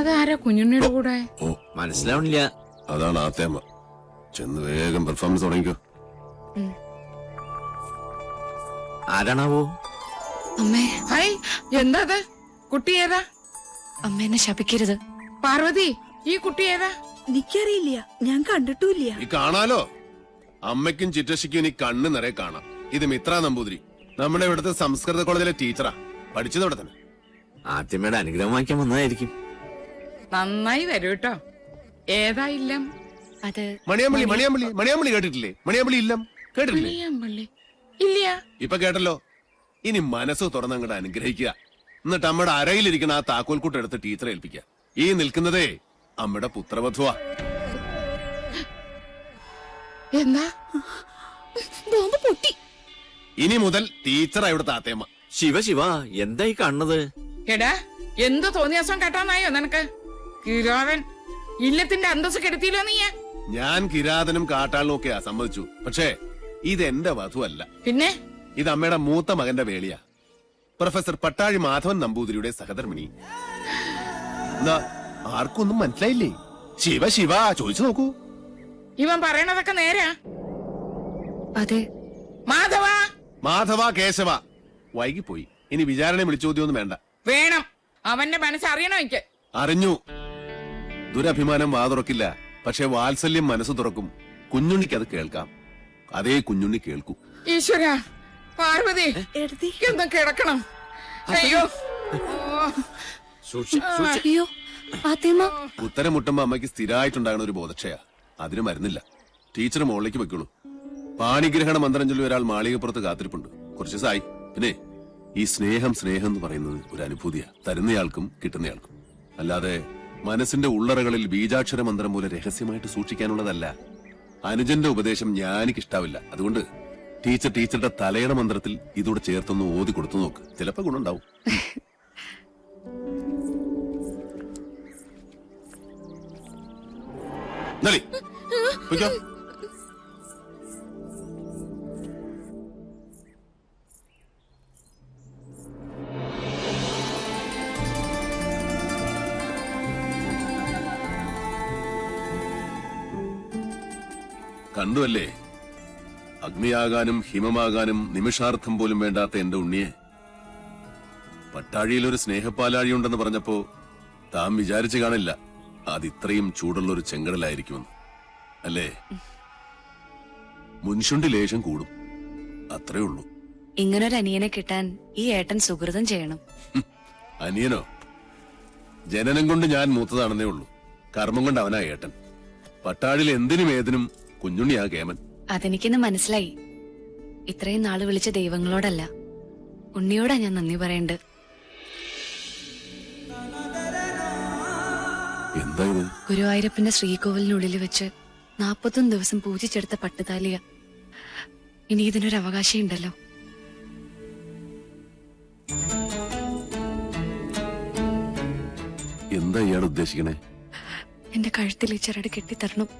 അതാരാ കുഞ്ഞുണ്ണിയുടെ കൂടെ? ഓ മനസ്സിലാവണില്ല. അതാണ് ആ തേമ. ചെന്ന് വേഗം പെർഫോമൻസ് തുടങ്ങിക്കോ. ആരാണാവോ? അമ്മേ, ഹായ്, എന്താ കുട്ടി ഏതാ? അമ്മേനെ ശപിക്കരുത്. പാർവതി, ഈ കുട്ടി ഏതാ? എനിക്കറിയില്ല, ഞാൻ കണ്ടിട്ടുമില്ല. ഈ കാണാലോ, അമ്മയ്ക്കും ചിറ്റശിക്കും ഇനി കണ്ണ് നിറയെ കാണാം. ഇത് മിത്ര നമ്പൂതിരി, നമ്മുടെ ഇവിടുത്തെ സംസ്കൃത കോളേജിലെ ടീച്ചറാ. പഠിച്ചത് ഇവിടെ തന്നെ. ആദ്യമേടെ അനുഗ്രഹം വാങ്ങിക്കാൻ വന്നതായിരിക്കും. നന്നായി വരൂ കേട്ടോ. ഏതാ ഇല്ലം? അത് മണിയാമ്പള്ളി. മണിയാമ്പള്ളി മണിയാമ്പള്ളി കേട്ടിട്ടില്ലേ? മണിയാമ്പള്ളി ഇല്ലം കേട്ടിട്ടില്ലേ? മണിയാമ്പള്ളി ഇല്ല. ഇപ്പൊ കേട്ടല്ലോ. ഇനി മനസ്സ് തുറന്നങ്ങോട്ട് അനുഗ്രഹിക്കുക. എന്നിട്ട് അമ്മയുടെ അരയിലിരിക്കുന്ന ആ താക്കോൽക്കൂട്ട് എടുത്ത് ടീച്ചറെ ഏൽപ്പിക്കുക. ഈ നിൽക്കുന്നതേ അമ്മയുടെ പുത്രവധുവാ. എന്താ? പൊട്ടി. ഇനി മുതൽ ടീച്ചറാ ഇവിടുത്തെ ആത്തേമ്മ. ശിവ ശിവ, എന്തായി കാണുന്നത്? എടാ, എന്ത് തോന്നിയാസം കേട്ടാന്നായോ നിനക്ക്? കിരാവൻ ഇല്ലത്തിന്റെ അന്തസ് കെടുത്തിയില്ലോ നീ. ഞാൻ കിരാതനും കാട്ടാളിനും ഒക്കെയാ സമ്മതിച്ചു. പക്ഷേ ഇത് എന്റെ വധുവല്ല. പിന്നെ ഇത് അമ്മയുടെ മൂത്ത മകന്റെ വേളിയാ. പ്രൊഫസർ പട്ടാഴി മാധവൻ നമ്പൂതിരിയുടെ സഹധർമ്മിണി. എന്താ, ആർക്കൊന്നും മനസ്സിലായില്ലേ? ശിവ ശിവ ചോദിച്ചു നോക്കൂ. ഇവൻ പറയണതൊക്കെ നേരാ? അതെ. മാധവ, മാധവ കേശവ. വൈകിപ്പോയി. ഇനി വിചാരണ വിളിച്ചോദ്യമൊന്നും വേണ്ട. വേണം. അവന്റെ മനസ്സറിയണോ എനിക്ക്? അറിഞ്ഞു. ദുരഭിമാനം വാ തുറക്കില്ല, പക്ഷെ വാത്സല്യം മനസ്സ് തുറക്കും. കുഞ്ഞുണ്ണിക്ക് അത് കേൾക്കാം. അതേ കുഞ്ഞുണ്ണി കേൾക്കൂ. ഈശ്വര, പാർവതി എന്തും കിടക്കണം. അയ്യോ, അയ്യോ, ആത്തേമ്മ. ഉത്തരം മുട്ടുമ്പോ അമ്മയ്ക്ക് സ്ഥിരമായിട്ടുണ്ടാകുന്ന ഒരു ബോധക്ഷയാ. അതിന് മരുന്നില്ല. ടീച്ചർ മുകളിലേക്ക് വെക്കുള്ളൂ. പാണിഗ്രഹണ മന്ത്രം ചൊല്ലി ഒരാൾ മാളികപ്പുറത്ത് കാത്തിരിപ്പുണ്ട്. കുറച്ച് ദിവസമായി. പിന്നെ ഈ സ്നേഹം എന്ന് പറയുന്നത് ഒരു അനുഭൂതിയാ, തരുന്നയാൾക്കും കിട്ടുന്നയാൾക്കും. അല്ലാതെ മനസ്സിന്റെ ഉള്ളറകളിൽ ബീജാക്ഷര മന്ത്രം പോലെ രഹസ്യമായിട്ട് സൂക്ഷിക്കാനുള്ളതല്ല. അനുജന്റെ ഉപദേശം ഞാനിക്കിഷ്ടാവില്ല. അതുകൊണ്ട് ടീച്ചറുടെ തലയുടെ മന്ത്രത്തിൽ ഇതോടെ ചേർത്തൊന്ന് ഓതി കൊടുത്തു നോക്ക്. ചിലപ്പോ ഗുണുണ്ടാവും. കണ്ടുവല്ലേ, അഗ്നിയാകാനും ഹിമമാകാനും നിമിഷാർത്ഥം പോലും വേണ്ടാത്ത എന്റെ ഉണ്ണിയെ. പട്ടാഴിയിലൊരു സ്നേഹപ്പാലാഴിയുണ്ടെന്ന് പറഞ്ഞപ്പോ താൻ വിചാരിച്ചു കാണില്ല അതിത്രയും ചൂടുള്ളൊരു ചെങ്കടലായിരിക്കുമെന്ന്. അല്ലേ? മുൻഷുണ്ടി ലേശം കൂടും, അത്രേ ഉള്ളൂ. ഇങ്ങനൊരു അനിയനെ കിട്ടാൻ ഈ ഏട്ടൻ സുഹൃതം ചെയ്യണം. അനിയനോ? ജനനം കൊണ്ട് ഞാൻ മൂത്തതാണെന്നേ ഉള്ളൂ. കർമ്മം കൊണ്ട് അവനാ ഏട്ടൻ. പട്ടാഴിൽ എന്തിനും ഏതിനും കുഞ്ഞുണ്ണിയാ കേമൻ. അതെനിക്കിന്ന് മനസ്സിലായി. ഇത്രയും നാള് വിളിച്ച ദൈവങ്ങളോടല്ല, ഉണ്ണിയോടാ ഞാൻ നന്ദി പറയണ്ട്. എന്താ ഇത്? ഗുരുവായൂരപ്പന്റെ ശ്രീകോവിലിനുള്ളിൽ വെച്ച് 41 ദിവസം പൂജിച്ചെടുത്ത പട്ടുതാലിയ. ഇനി ഇതിനൊരു അവകാശം ഉണ്ടല്ലോ. എന്താ ഇയാൾ ഉദ്ദേശിക്കണേ? എന്റെ കഴുത്തിൽ ഈ ചരട് കെട്ടിത്തരണം.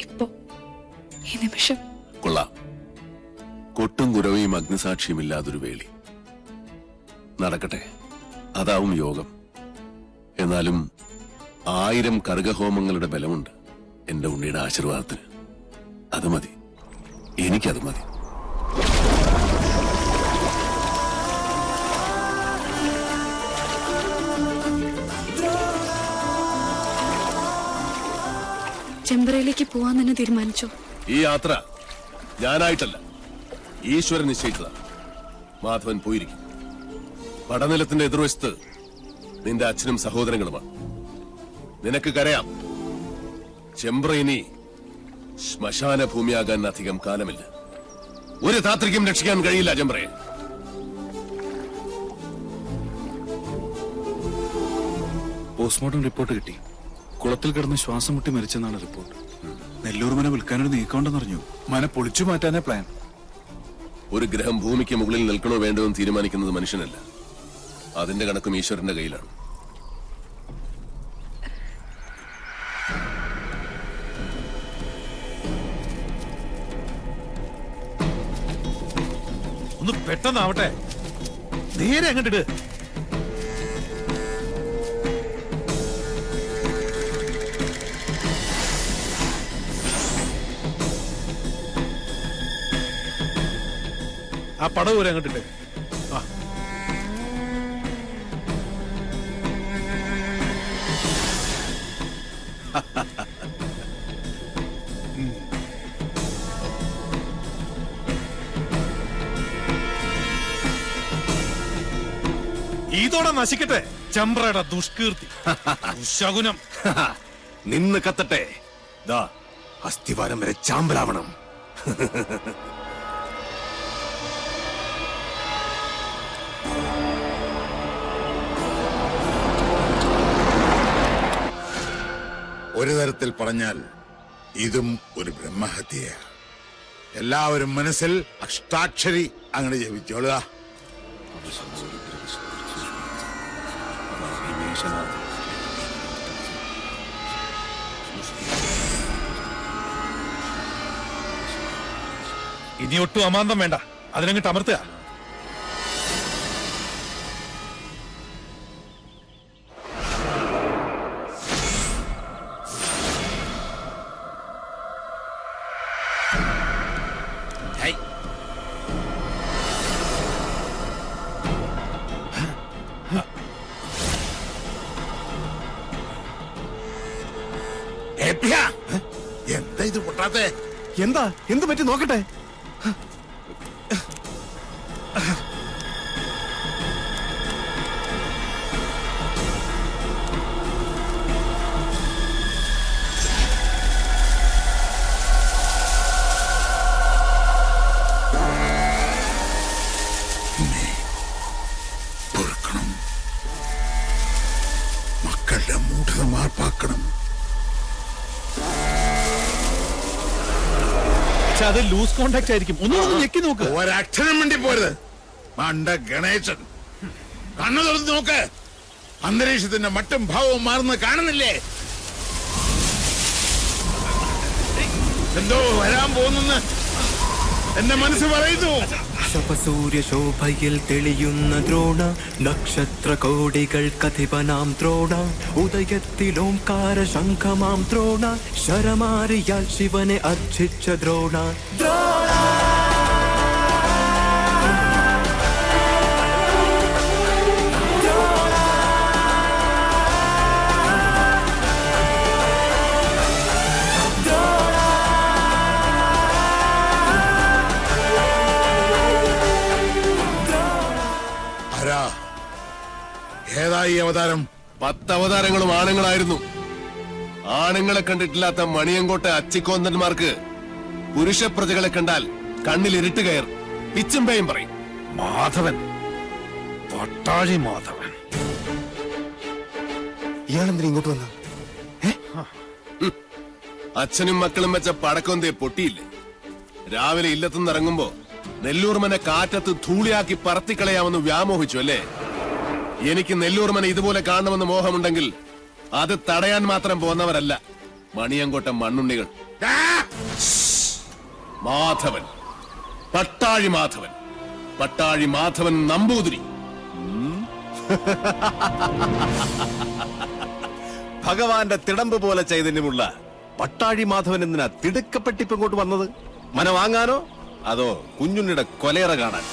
ഇപ്പോ, ഈ നിമിഷം. കൊള്ളാം. കൊട്ടും കുരവയും അഗ്നിസാക്ഷിയും ഇല്ലാതൊരു വേളി നടക്കട്ടെ. അതാവും യോഗം. എന്നാലും 1000 കർഗഹോമങ്ങളുടെ ബലമുണ്ട് എന്റെ ഉണ്ണിയുടെ ആശീർവാദത്തിന്. അത് മതി, എനിക്കത് മതി. ചെമ്പറയിലേക്ക് പോവാൻ തന്നെ തീരുമാനിച്ചോ? ഈ യാത്ര ഞാനായിട്ടല്ല, ഈശ്വരൻ നിശ്ചയിച്ചതാണ്. മാധവൻ പോയിരിക്കും. പടനിലത്തിന്റെ എതിർവശത്ത് നിന്റെ അച്ഛനും സഹോദരങ്ങളുമാണ്. നിനക്ക് കരയാം. ചെമ്പ്ര ഇനി ശ്മശാന ഭൂമിയാകാൻ അധികം കാലമില്ല. ഒരു താത്രിക്കും രക്ഷിക്കാൻ കഴിയില്ല ചെമ്പ്രയെ. പോസ്റ്റ്മോർട്ടം റിപ്പോർട്ട് കിട്ടി. കുളത്തിൽ കിടന്ന് ശ്വാസം മുട്ടി മരിച്ചെന്നാണ് റിപ്പോർട്ട്. നെല്ലൂർ മന വിൽക്കാനൊരു നീക്കമുണ്ടെന്നറിഞ്ഞു. മന പൊളിച്ചു മാറ്റാനേ പ്ലാൻ. ഒരു ഗ്രഹം ഭൂമിക്ക് മുകളിൽ നിൽക്കണോ വേണ്ടോ എന്ന് തീരുമാനിക്കുന്നത് മനുഷ്യനല്ല. അതിന്റെ കണക്കും ഈശ്വരന്റെ കയ്യിലാണ്. ഒന്ന് പെട്ടെന്നാവട്ടെ. നേരെ അങ്ങോട്ടിട്. ആ പടവ് വരെ അങ്ങോട്ടിട്ട്. ആ ഇതോടെ നശിക്കട്ടെ ചമ്പ്രയുടെ ദുഷ്കീർത്തി, ദുശകുനം. നിന്ന് കത്തട്ടെ. ദാ അസ്ഥിവാരം വരെ ചാമ്പലാവണം. ഒരു തരത്തിൽ പറഞ്ഞാൽ ഇതും ഒരു ബ്രഹ്മഹത്യയാണ്. എല്ലാവരും മനസ്സിൽ അഷ്ടാക്ഷരി അങ്ങനെ ജപിച്ചോളുക. ഇനി ഒട്ടും അമാന്തം വേണ്ട, അതിനങ്ങിട്ട് അമർത്തുക. എന്താ ഇത് പൊട്ടാത്തെ? എന്താ എന്ത് പറ്റി നോക്കട്ടെ. പൊറുക്കണം, മക്കളുടെ മൂഢത മാർപ്പാക്കണം. അത് ലൂസ് കോണ്ടാക്ട് ആയിരിക്കും. ഒന്ന് ഞെക്കി നോക്ക്. ഒരക്ഷരം വേണ്ടി പോരുത്. മണ്ട ഗണേശൻ, കണ്ണു തുറന്ന് നോക്ക്. അന്തരീക്ഷത്തിന്റെ മട്ടും ഭാവവും മാറുന്ന കാണുന്നില്ലേ? എന്തോ വരാൻ പോകുന്നെന്ന് എന്റെ മനസ്സ് പറയുന്നു. ശോഭയിൽ തെളിയുന്ന ദ്രോണ, നക്ഷത്ര കോടികൾ കഥിപനാം ദ്രോണ, ഉദയത്തിലോംകാര ശംഖമാം ദ്രോണ, ശരമാരിയാൽ ശിവനെ അർച്ചിച്ച ദ്രോണ. ഏതായി അവതാരം? 10 അവതാരങ്ങളും ആണുങ്ങളായിരുന്നു. ആണുങ്ങളെ കണ്ടിട്ടില്ലാത്ത മണിയങ്കോട്ടെ അച്ചിക്കോന്തന്മാർക്ക് പുരുഷ പ്രജകളെ കണ്ടാൽ കണ്ണിൽ ഇരുട്ട് കയർ പിച്ചുംപേയും പറയും. മാധവൻ, പട്ടാഴി മാധവൻ. ഇയാളെന്തിനാ ഇങ്ങോട്ട് വന്ന? അച്ഛനും മക്കളും വെച്ച പടക്കൊന്തേ പൊട്ടിയില്ലേ? രാവിലെ ഇല്ലത്തുനിന്ന് ഇറങ്ങുമ്പോ നെല്ലൂർമനെ കാറ്റത്ത് ധൂളിയാക്കി പറത്തിക്കളയാമെന്ന് വ്യാമോഹിച്ചു അല്ലേ? എനിക്ക് നെല്ലൂർമനെ ഇതുപോലെ കാണണമെന്ന് മോഹമുണ്ടെങ്കിൽ അത് തടയാൻ മാത്രം പോന്നവരല്ല മണിയങ്കോട്ട മണ്ണുണ്ണികൾ. മാധവൻ, പട്ടാഴി മാധവൻ, പട്ടാഴി മാധവൻ നമ്പൂതിരി. ഭഗവാന്റെ തിടമ്പ് പോലെ ചൈതന്യമുള്ള പട്ടാഴി മാധവൻ എന്തിനാ തിടുക്കപ്പെട്ടിപ്പ് ഇങ്ങോട്ട് വന്നത്? മന വാങ്ങാനോ അതോ കുഞ്ഞുണ്ണിയുടെ കൊലയറ കാണാൻ?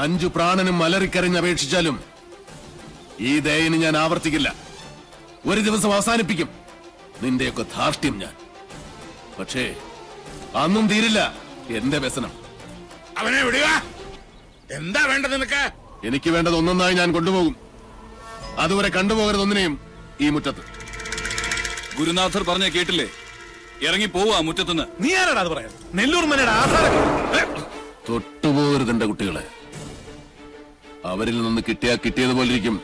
5 പ്രാണനും മലറിക്കരഞ്ഞ് അപേക്ഷിച്ചാലും ഈ ദയന് ഞാൻ ആവർത്തിക്കില്ല. ഒരു ദിവസം അവസാനിപ്പിക്കും നിന്റെയൊക്കെ ധാർഷ്ട്യം ഞാൻ. പക്ഷേ അന്നും തീരില്ല എന്റെ വ്യസനം. അവനെ വിടുക. എന്താ വേണ്ടത് നിനക്ക്? എനിക്ക് വേണ്ടത് ഒന്നൊന്നായി ഞാൻ കൊണ്ടുപോകും. അതുവരെ കണ്ടുപോകരുതൊന്നിനെയും ഈ മുറ്റത്ത്. ഗുരുനാഥർ പറഞ്ഞ കേട്ടില്ലേ? ഇറങ്ങി പോവാ മുറ്റത്തുനിന്ന്. നീ ആരാടാ അത് പറയാൻ? നെല്ലൂർ മനയുടെ ആധാരം തൊട്ടുപോകരുത് എന്റെ കുട്ടികളെ. അവരിൽ നിന്ന് കിട്ടിയാ കിട്ടിയതുപോലിരിക്കും.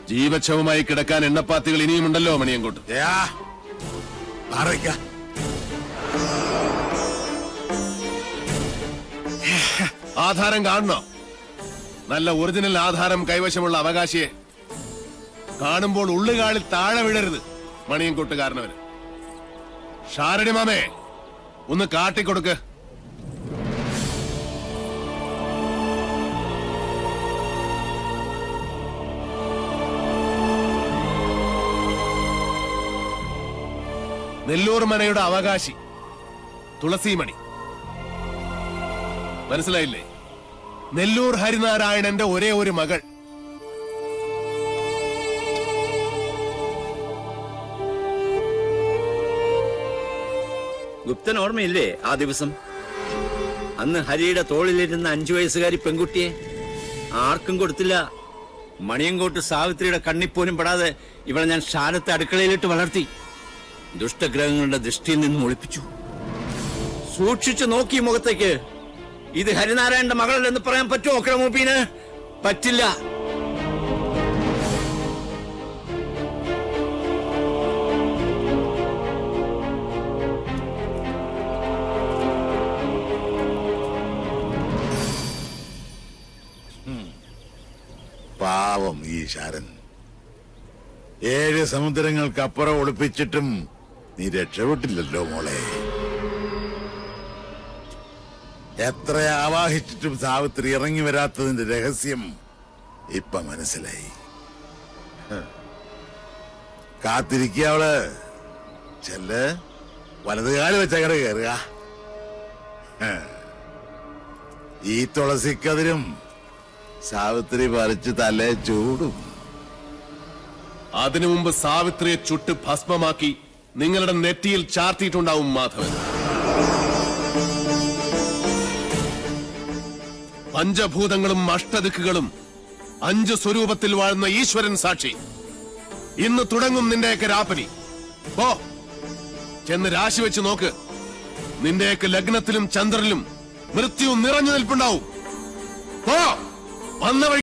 ജീവച്ഛവമായി കിടക്കാൻ എണ്ണപ്പാത്തികൾ ഇനിയുമുണ്ടല്ലോ മണിയങ്കോട്ട്. ആധാരം കാണണോ? നല്ല ഒറിജിനൽ ആധാരം കൈവശമുള്ള അവകാശിയെ കാണുമ്പോൾ ഉള്ളുകാളിൽ താഴെ വീഴരുത് മണിയങ്കോട്ടുകാരനവര്. ഷാരടി മാമേ, ഒന്ന് കാട്ടിക്കൊടുക്ക്. നെല്ലൂർ മനയുടെ അവകാശി തുളസിമണി. മനസ്സിലായില്ലേ? നെല്ലൂർ ഹരിനാരായണന്റെ ഒരേ ഒരു മകൾ. ഗുപ്തൻ ഓർമ്മയില്ലേ ആ ദിവസം? അന്ന് ഹരിയുടെ തോളിലിരുന്ന 5 വയസ്സുകാരി പെൺകുട്ടിയെ ആർക്കും കൊടുത്തില്ല. മണിയങ്കോട്ട് സാവിത്രിയുടെ കണ്ണിപ്പോലും പെടാതെ ഇവളെ ഞാൻ ഷാനത്തെ അടുക്കളയിലിട്ട് വളർത്തി. ദുഷ്ടഗ്രഹങ്ങളുടെ ദൃഷ്ടിയിൽ നിന്നും ഒളിപ്പിച്ചു. സൂക്ഷിച്ചു നോക്കി മുഖത്തേക്ക്. ഇത് ഹരിനാരായണന്റെ മകളല്ലെന്ന് പറയാൻ പറ്റുമോ ക്രമൂപ്പീന്? പറ്റില്ല. പാവം ഈ ശാരൻ. 7 സമുദ്രങ്ങൾക്കപ്പുറം ഒളിപ്പിച്ചിട്ടും നീ രക്ഷപ്പെട്ടില്ലല്ലോ മോളെ. എത്ര ആവാഹിച്ചിട്ടും സാവിത്രി ഇറങ്ങി വരാത്തതിന്റെ രഹസ്യം ഇപ്പൊ മനസ്സിലായി. കാത്തിരിക്കുക അവള്. ചെല്ല്, വലതുകാല് വെച്ചങ്ങട് കയറുക. ഈ തുളസിക്കതിരും സാവിത്രി പറിച്ച് തലേ ചൂടും. അതിനു മുമ്പ് സാവിത്രിയെ ചുട്ട് ഭസ്മമാക്കി നിങ്ങളുടെ നെറ്റിയിൽ ചാർത്തിയിട്ടുണ്ടാവും മാധവൻ. പഞ്ചഭൂതങ്ങളും അഷ്ടദിക്കുകളും 5 സ്വരൂപത്തിൽ വാഴുന്ന ഈശ്വരൻ സാക്ഷി. ഇന്ന് തുടങ്ങും നിന്റെയൊക്കെ രാപ്പനി. പോ, ചെന്ന് രാശി വെച്ച് നോക്ക്. നിന്റെയൊക്കെ ലഗ്നത്തിലും ചന്ദ്രനിലും മൃത്യു നിറഞ്ഞു നിൽപ്പുണ്ടാവും. പോ, വന്ന വഴി